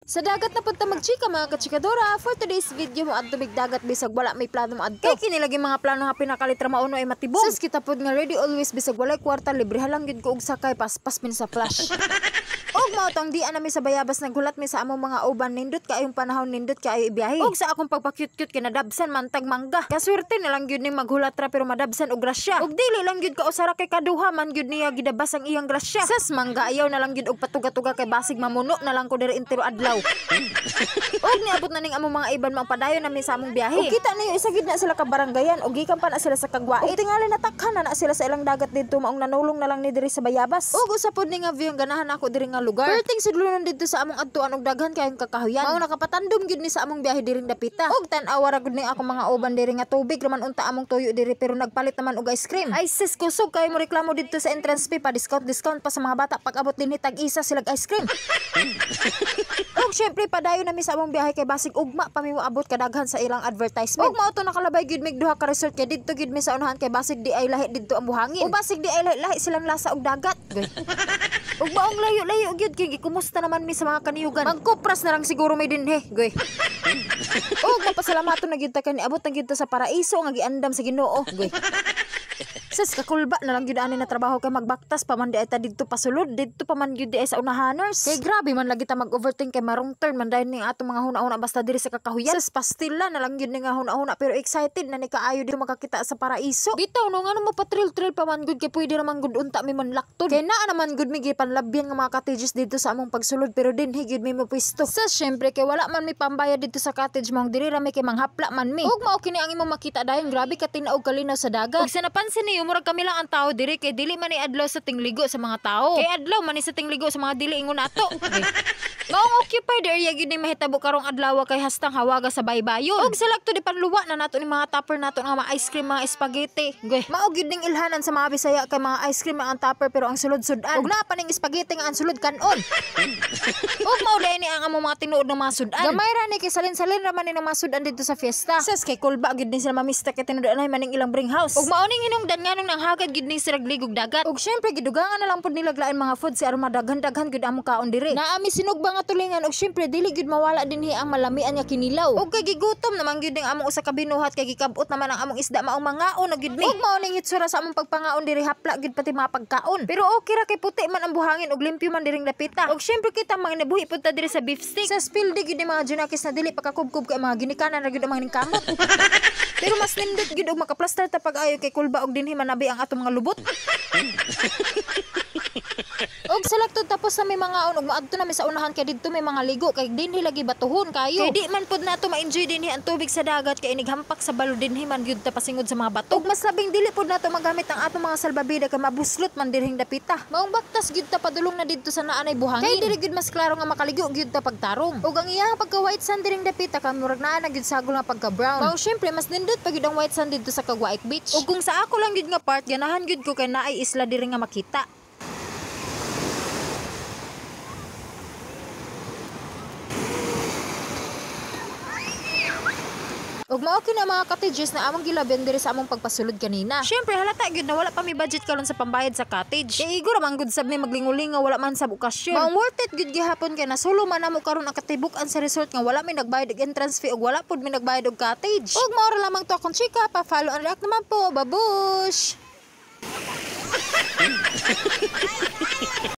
Sa dagat na punta magchika mga kachikadora. For today's video mo adto big dagat bisag wala may plano mo adto. Kay kinilagi mga plano nga pinakalitra mauno ay matibong. Sas kita pod nga ready always bisag walay kwarta libre halang gid ko og sakay paspas min sa flash. Og mao tong di anami sa bayabas naghulat mi sa among mga uban nindot kaayong panahon nindot kaayo ibiyahe. Og sa akong pagpa-cute-cute kinadabsan mantag mangga. Kaswerte na lang gyud ning maghulat ra pero madabsan og grasya. Og dili lang gyud ka usara kay kaduha man gyud niya gidabas ang iyang grasya. Sas mangga ayaw na lang gyud og patuga-tuga kay basig mamuno na lang ko diri intero adlaw. Og niabot na ning among mga iban magpadayon nami sa among biyahe. Og kita niyo isa gid na sila ka barangayan og gikan pa na sila sa kagwait. Og tingali natakhan na sila sa ilang dagat didto maong nanulong na lang ni diri sa bayabas. Og usa pod ni nga view ang ganahan ako diri nga lugar. Perting sudlunon didto sa among adtuan og daghan kayong kakahuyan. Mao nakapatandom gid ni sa among biyahe diring dapita. Og tan-awa ra gud ni ako mga uban diri nga tubig raman unta among tuyo diri pero nagpalit naman og ice cream. Ay sis kusog kayo mo reklamo didto sa entrance fee pa discount pa sa mga bata pag abot dinhi tag-isa sila ice cream. Og syempre padayon nami sa among biyahe kay basig ugma pa mi moabot kadaghan sa ilang advertisement. Og mao to nakalabay gid mig duha ka resort kay didto gid mi sa unahan kay basig di ay lahi didto ang buhangin. Og basig di ay lahi silang lasa og dagat. Og baong layo-layo gyud kay kumusta naman mi sa mga kaniyugan. Magkupras na lang siguro may dinhi, goy. Og mapasalamaton na gyud ta kay niabot na gyud ta sa paraiso nga giandam sa Ginoo, goy. Sas kakulba na lang gyud ani na trabaho kay magbaktas pa man di ay ta didto pasulod didto pa man gyud di ay sa unahaners. Kay grabe man lagi ta mag-overthink kay marong turn man dahil ning atong mga huna-huna basta diri sa kakahuyan. Sas pastila na lang gyud ni nga huna-huna pero excited na ni kaayo dito makakita sa paraiso. Bitaw no ngano mo patril-tril pa man gud kay pwede ra man gud unta mi man lakton. Kay naa naman gud mi gipanlabyan nga mga cottages dito sa among pagsulod pero dinhi gud mi mo pwesto. Sas syempre kay wala man mi pambayad dito sa cottage mong diri ra mi kay manghapla man mi. Ug mao kini ang imong makita dayon grabe ka tinaog kalinaw sa dagat. Ug sa napansin niyo murag kami lang ang tao diri kay dili man ni adlaw sa tingligo sa mga tao. Kay adlaw man ni sa tingligo sa mga dili ingon ato. Maong occupied area gid ni mahitabo karong adlaw kay hastang hawaga sa baybayon. Og salakto di panluwa na nato ni mga tupper nato nga mga ice cream, mga spaghetti. Goy, mao gid ning ilhanan sa mga Bisaya kay mga ice cream ang tupper pero ang sulod-sudan. Og naa pa ning spaghetti nga ang sulod kanon. Og mao dai ni ang among mga tinuod ng mga sudan. Gamay ra ni kay salin-salin ra man ni ng mga sudan dito sa fiesta. Sas kay kulba gid ni sila mamista kay tinuod man ning ilang bring house. Og mao ning hinungdan nganong nanghagad gid ni sila ligog dagat. Og syempre gidugangan na lang pud nilaglaan mga food si aron madaghan-daghan gid among kaon diri. Naami sinugba nga tulingan og syempre dili gid mawala dinhi ang malamian nga kinilaw. Og kay gigutom naman gid ning among usa ka binuhat kay gikabot naman ang among isda maong mangaon na gid mi. Og mao ning hitsura sa among pagpangaon diri hapla gid pati mga pagkaon. Pero okay ra kay puti man ang buhangin og limpyo man diring dapita. Og syempre kita mga nabuhi pud ta diri sa beef steak. Sa spill di gid mga junakis na dili pakakubkub kay mga ginikanan ra gid ang mga kamot. Pero mas nindot gid og makaplaster ta pag-ayo kay kulba og dinhi manabi ang atong mga lubot. Og salakto tapos sa may mga og maadto na mi sa unahan kay didto may mga ligo kay dinhi lagi batuhon kayo. Kay di man pud nato ma-enjoy dinhi ang tubig sa dagat kay inighampak sa balo dinhi man gyud ta pasingod sa mga bato. Og mas labing dili pud nato magamit ang atong mga salbabida kay mabuslot man dirhing dapita. Maong baktas gyud ta padulong na didto sa naanay buhangin. Kay diri gyud mas klaro nga makaligo gyud ta pagtarong. Og ang iyang pagka white sand dirhing dapita kay murag naa na gyud sagol nga pagka brown. Mao syempre mas nindot pag ang white sand didto sa Kagwait Beach. Og kung sa ako lang gyud nga part ganahan gyud ko kay naay isla diri nga makita. Og mao kini mga cottages na among gilabyan diri sa among pagpasulod kanina. Syempre halata gyud na wala pa mi budget karon sa pambayad sa cottage. Kay igor man gud sab mi maglingulingaw wala man sa okasyon. Maong worth it gyud gihapon kay nasulo man namo karon ang katibuk-an sa resort nga wala mi nagbayad og entrance fee og wala pud mi nagbayad og cottage. Og mao ra lamang to akong chika pa follow and react naman po. Babush.